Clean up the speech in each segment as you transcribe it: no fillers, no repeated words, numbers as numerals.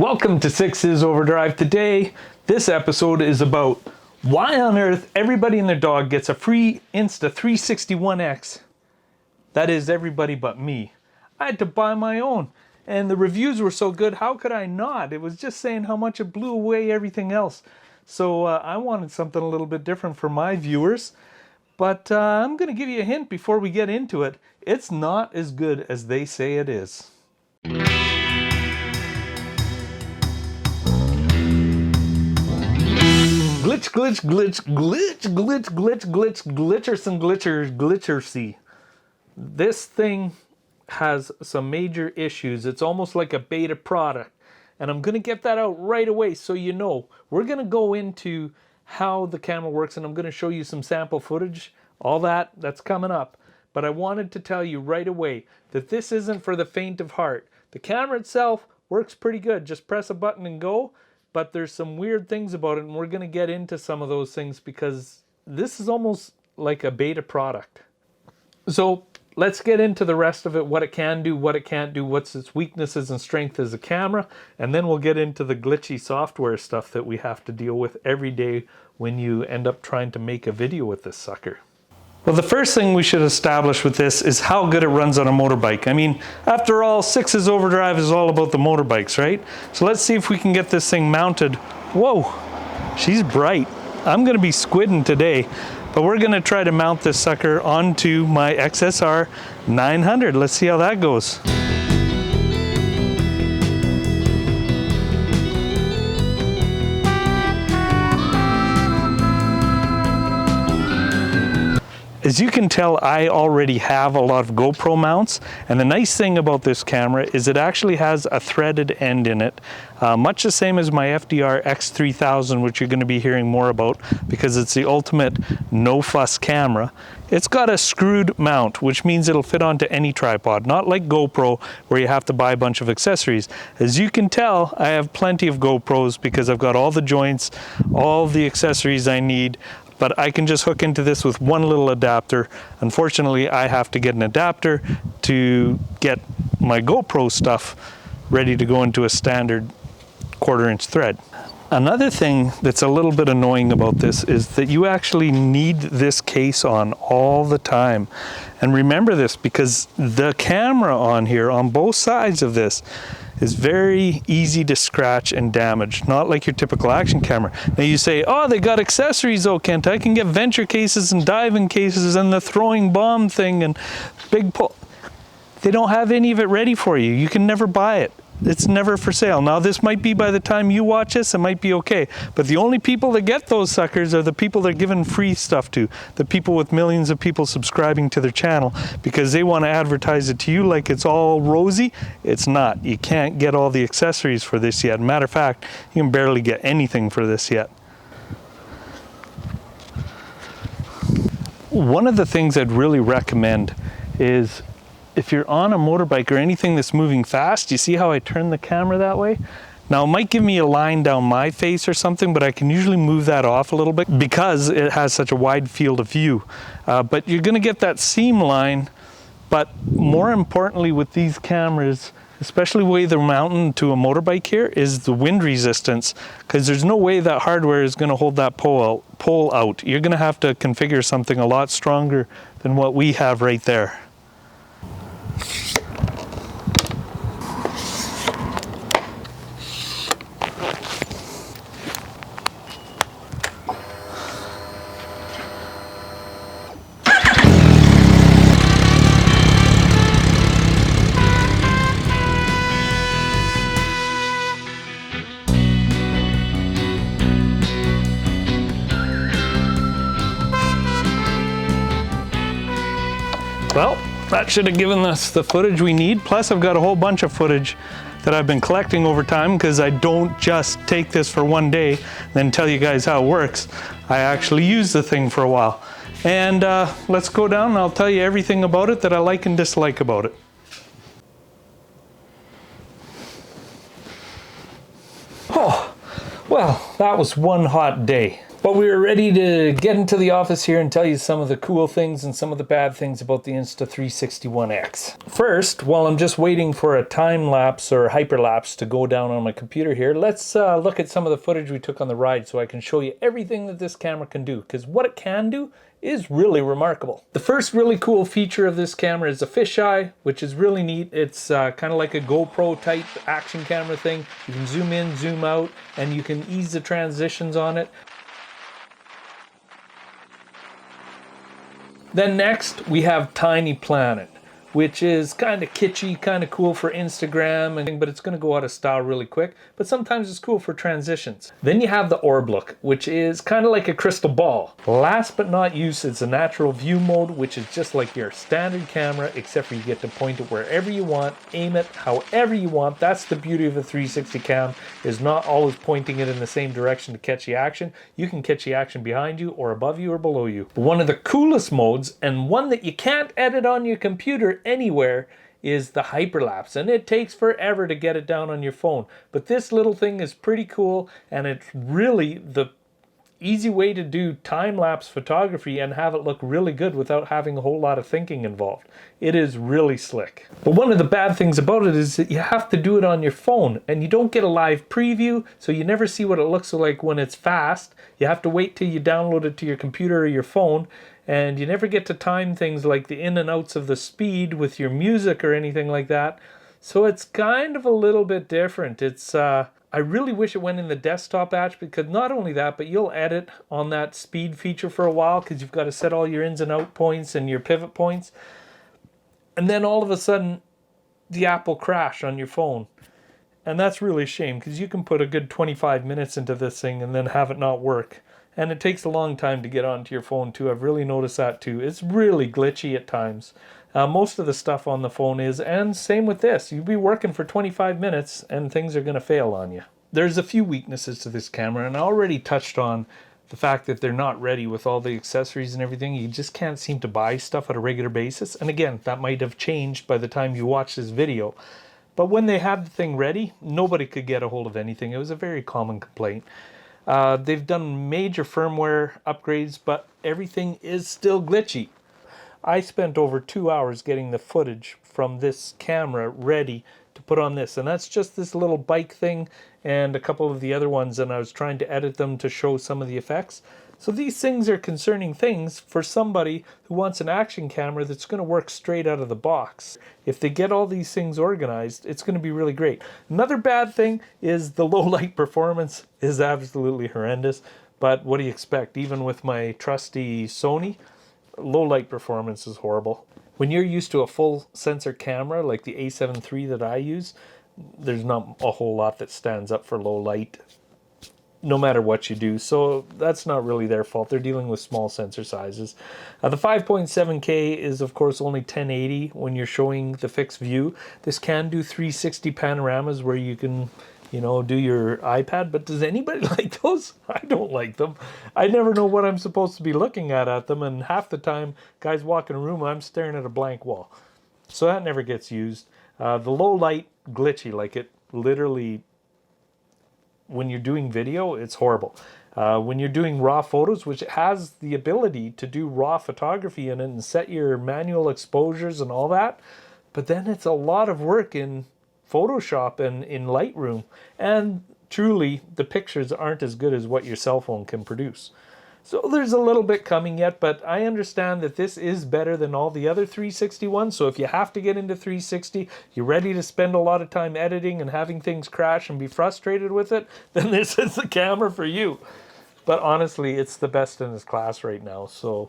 Welcome to 6's Overdrive. Today, this episode is about why on earth everybody and their dog gets a free Insta 361X. That is everybody but me. I had to buy my own, and the reviews were so good, how could I not? It was just saying how much it blew away everything else. So I wanted something a little bit different for my viewers, but I'm going to give you a hint before we get into it. It's not as good as they say it is. Glitchersy. This thing has some major issues. It's almost like a beta product. And I'm going to get that out right away so you know. We're going to go into how the camera works and I'm going to show you some sample footage. All that's coming up. But I wanted to tell you right away that this isn't for the faint of heart. The camera itself works pretty good. Just press a button and go. But there's some weird things about it, and we're going to get into some of those things because this is almost like a beta product. So let's get into the rest of it, what it can do, what it can't do, what's its weaknesses and strength as a camera, and then we'll get into the glitchy software stuff that we have to deal with every day when you end up trying to make a video with this sucker. Well, the first thing we should establish with this is how good it runs on a motorbike. I mean, after all, 6's Overdrive is all about the motorbikes, right? So let's see if we can get this thing mounted. Whoa, she's bright. I'm gonna be squidding today, but we're gonna try to mount this sucker onto my XSR 900. Let's see how that goes. As you can tell, I already have a lot of GoPro mounts, and the nice thing about this camera is it actually has a threaded end in it, much the same as my FDR X3000, which you're going to be hearing more about because it's the ultimate no-fuss camera. It's got a screwed mount, which means it'll fit onto any tripod, not like GoPro where you have to buy a bunch of accessories. As you can tell, I have plenty of GoPros because I've got all the joints, all the accessories I need. But I can just hook into this with one little adapter. Unfortunately, I have to get an adapter to get my GoPro stuff ready to go into a standard 1/4-inch thread. Another thing that's a little bit annoying about this is that you actually need this case on all the time. And remember this because the camera on here, on both sides of this, is very easy to scratch and damage, not like your typical action camera. Now you say, oh, they got accessories, oh Kent, I can get venture cases and diving cases and the throwing bomb thing and big pull. They don't have any of it ready for you. You can never buy it. It's never for sale. Now this might be by the time you watch this, it might be okay. But the only people that get those suckers are the people they're giving free stuff to. The people with millions of people subscribing to their channel because they want to advertise it to you like it's all rosy. It's not. You can't get all the accessories for this yet. Matter of fact, you can barely get anything for this yet. One of the things I'd really recommend is if you're on a motorbike or anything that's moving fast, you see how I turn the camera that way? Now it might give me a line down my face or something, but I can usually move that off a little bit because it has such a wide field of view. But you're gonna get that seam line, but more importantly with these cameras, especially the way they're mounted to a motorbike here, is the wind resistance, because there's no way that hardware is gonna hold that pole out. You're gonna have to configure something a lot stronger than what we have right there. Well, that should have given us the footage we need. Plus I've got a whole bunch of footage that I've been collecting over time because I don't just take this for one day, then tell you guys how it works. I actually use the thing for a while. And let's go down and I'll tell you everything about it that I like and dislike about it. Oh, well, that was one hot day. But we were ready to get into the office here and tell you some of the cool things and some of the bad things about the Insta361X. First, while I'm just waiting for a time lapse or hyperlapse to go down on my computer here, let's look at some of the footage we took on the ride so I can show you everything that this camera can do, because what it can do is really remarkable. The first really cool feature of this camera is a fisheye, which is really neat. It's kind of like a GoPro type action camera thing. You can zoom in, zoom out, and you can ease the transitions on it. Then next we have Tiny Planet, which is kind of kitschy, kind of cool for Instagram, but it's going to go out of style really quick. But sometimes it's cool for transitions. Then you have the Orb Look, which is kind of like a crystal ball. Last but not least, it's a natural view mode, which is just like your standard camera, except for you get to point it wherever you want, aim it however you want. That's the beauty of a 360 cam, is not always pointing it in the same direction to catch the action. You can catch the action behind you or above you or below you. But one of the coolest modes, and one that you can't edit on your computer anywhere, is the hyperlapse, and it takes forever to get it down on your phone. But this little thing is pretty cool, and it's really the easy way to do time-lapse photography and have it look really good without having a whole lot of thinking involved. It is really slick. But one of the bad things about it is that you have to do it on your phone, and you don't get a live preview, so you never see what it looks like when it's fast. You have to wait till you download it to your computer or your phone, and you never get to time things like the in and outs of the speed with your music or anything like that. So it's kind of a little bit different. It's I really wish it went in the desktop app, because not only that, but you'll edit on that speed feature for a while because you've got to set all your ins and out points and your pivot points. And then all of a sudden the app will crash on your phone. And that's really a shame, because you can put a good 25 minutes into this thing and then have it not work. And it takes a long time to get onto your phone too. I've really noticed that too. It's really glitchy at times. Most of the stuff on the phone is, and same with this. You'll be working for 25 minutes and things are going to fail on you. There's a few weaknesses to this camera, and I already touched on the fact that they're not ready with all the accessories and everything. You just can't seem to buy stuff on a regular basis. And again, that might have changed by the time you watch this video. But when they had the thing ready, nobody could get a hold of anything. It was a very common complaint. They've done major firmware upgrades, but everything is still glitchy. I spent over 2 hours getting the footage from this camera ready to put on this, and that's just this little bike thing and a couple of the other ones, and I was trying to edit them to show some of the effects. So these things are concerning things for somebody who wants an action camera that's going to work straight out of the box. If they get all these things organized, it's going to be really great. Another bad thing is the low light performance is absolutely horrendous, but what do you expect? Even with my trusty Sony, low light performance is horrible. When you're used to a full sensor camera like the A7 III that I use, there's not a whole lot that stands up for low light, no matter what you do. So that's not really their fault. They're dealing with small sensor sizes. The 5.7K is of course only 1080 when you're showing the fixed view. This can do 360 panoramas where you can, you know, do your iPad, but does anybody like those? I don't like them. I never know what I'm supposed to be looking at them, and half the time guys walk in a room, I'm staring at a blank wall. So that never gets used. The low light glitchy, like it literally, when you're doing video, it's horrible. When you're doing raw photos, which has the ability to do raw photography in it and set your manual exposures and all that, but then it's a lot of work in Photoshop and in Lightroom, and truly the pictures aren't as good as what your cell phone can produce. So there's a little bit coming yet, but I understand that this is better than all the other 361. So if you have to get into 360, you're ready to spend a lot of time editing and having things crash and be frustrated with it, then this is the camera for you. But honestly, it's the best in its class right now. So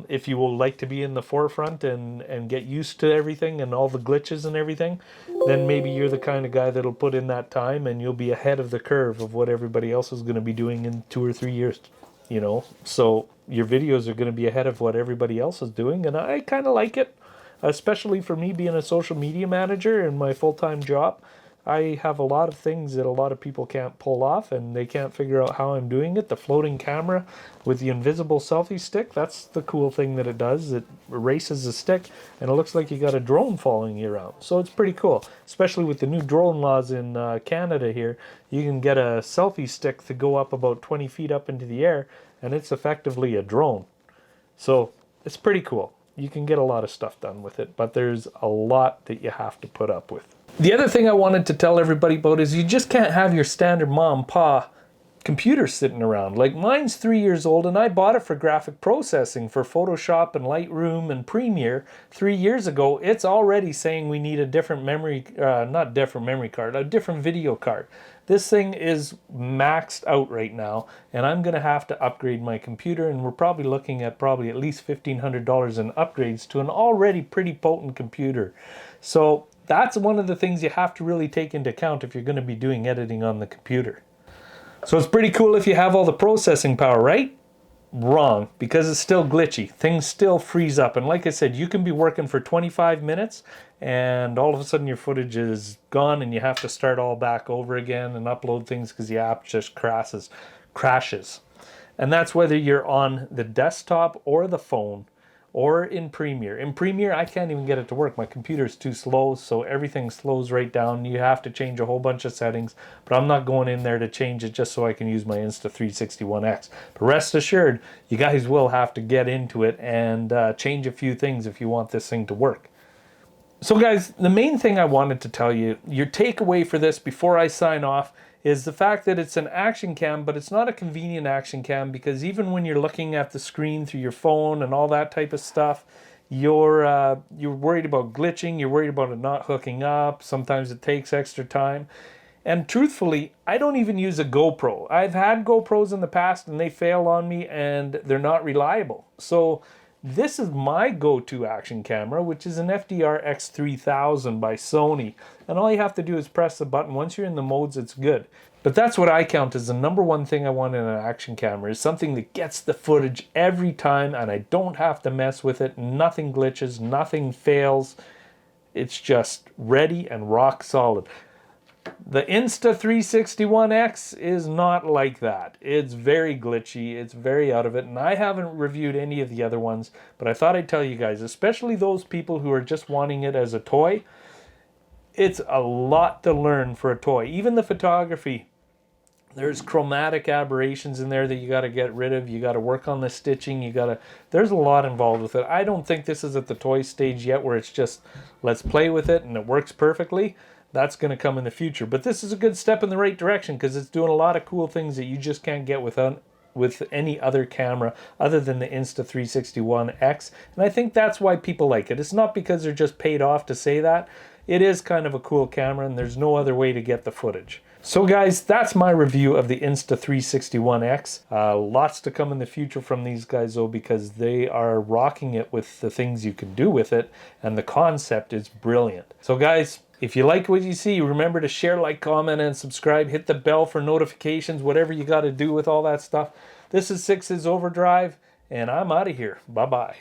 if you will like to be in the forefront and get used to everything and all the glitches and everything, then maybe you're the kind of guy that'll put in that time and you'll be ahead of the curve of what everybody else is going to be doing in 2 or 3 years. You know, so your videos are going to be ahead of what everybody else is doing, and I kind of like it, especially for me being a social media manager in my full-time job. I have a lot of things that a lot of people can't pull off, and they can't figure out how I'm doing it. The floating camera with the invisible selfie stick, that's the cool thing that it does. It erases the stick, and it looks like you got a drone following you around. So it's pretty cool, especially with the new drone laws in Canada here. You can get a selfie stick to go up about 20 feet up into the air, and it's effectively a drone. So it's pretty cool. You can get a lot of stuff done with it, but there's a lot that you have to put up with. The other thing I wanted to tell everybody about is you just can't have your standard mom and pa computer sitting around. Like mine's 3 years old, and I bought it for graphic processing for Photoshop and Lightroom and Premiere 3 years ago. It's already saying we need a different memory, not different memory card, a different video card. This thing is maxed out right now, and I'm going to have to upgrade my computer, and we're probably looking at at least $1,500 in upgrades to an already pretty potent computer. So that's one of the things you have to really take into account if you're going to be doing editing on the computer. So it's pretty cool if you have all the processing power, right? Wrong, because it's still glitchy. Things still freeze up. And like I said, you can be working for 25 minutes and all of a sudden your footage is gone and you have to start all back over again and upload things because the app just crashes. And that's whether you're on the desktop or the phone or in Premiere. In Premiere, I can't even get it to work. My computer's too slow, so everything slows right down. You have to change a whole bunch of settings, but I'm not going in there to change it just so I can use my Insta361X. But rest assured, you guys will have to get into it and change a few things if you want this thing to work. So guys, the main thing I wanted to tell you, your takeaway for this before I sign off, is the fact that it's an action cam, but it's not a convenient action cam, because even when you're looking at the screen through your phone and all that type of stuff, you're worried about glitching, you're worried about it not hooking up, sometimes it takes extra time. And truthfully, I don't even use a GoPro. I've had GoPros in the past and they fail on me and they're not reliable. So this is my go-to action camera, which is an FDR X3000 by Sony. And all you have to do is press the button. Once you're in the modes, it's good. But that's what I count as the number one thing I want in an action camera, is something that gets the footage every time and I don't have to mess with it. Nothing glitches, nothing fails. It's just ready and rock solid. The Insta361X is not like that. It's very glitchy, it's very out of it, and I haven't reviewed any of the other ones, but I thought I'd tell you guys, especially those people who are just wanting it as a toy, it's a lot to learn for a toy. Even the photography, there's chromatic aberrations in there that you got to get rid of. You got to work on the stitching. There's a lot involved with it. I don't think this is at the toy stage yet where it's just, let's play with it and it works perfectly. That's going to come in the future. But this is a good step in the right direction because it's doing a lot of cool things that you just can't get with any other camera other than the Insta361X. And I think that's why people like it. It's not because they're just paid off to say that. It is kind of a cool camera and there's no other way to get the footage. So guys, that's my review of the Insta361X. Lots to come in the future from these guys though, because they are rocking it with the things you can do with it, and the concept is brilliant. So guys, if you like what you see, remember to share, like, comment, and subscribe. Hit the bell for notifications, whatever you got to do with all that stuff. This is Six's Overdrive, and I'm out of here. Bye-bye.